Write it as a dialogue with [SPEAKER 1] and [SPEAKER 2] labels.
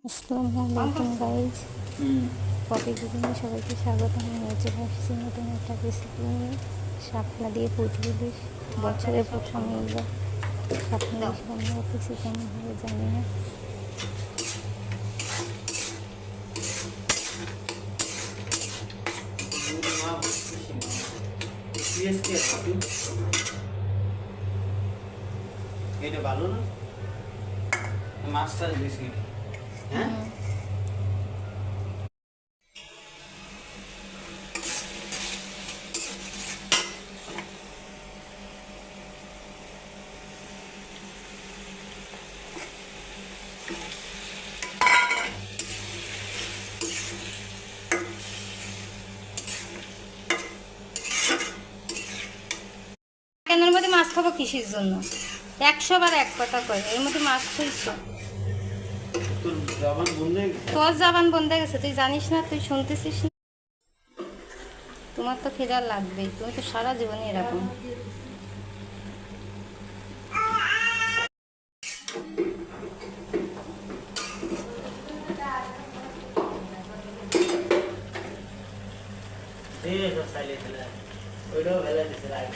[SPEAKER 1] আসসালামু আলাইকুম guys. Poppy কুকিংয়ে সবাইকে স্বাগত। আমি হচ্ছে ভাবছি নতুন একটা রেসিপি নিয়ে শাপলা দিয়ে পুঁটি ইলিশ। বছরের প্রথম এইবার শাপলা ইলিশ রান্না করতেছি, কেমন হবে জানি না।
[SPEAKER 2] এটা ভালো না মাছটা বেশি হ্যাঁ
[SPEAKER 1] এর মধ্যে মাছ খাবো কিসের জন্য? 100 বার এক কথা কয়, এর মধ্যে মাছ খুঁজছো?
[SPEAKER 2] তোর জবান বন্ধ হয়ে গেছে।
[SPEAKER 1] তোর জবান বন্ধ হয়ে গেছে, তুই জানিস না? তুই শুনতেছিস না? তোমার তো খেদার লাগবেই, তুমি তো সারা জীবনে এরকম।
[SPEAKER 2] এই সব সাইলে ফেলে ওইটাও ফেলে দিছে রাখ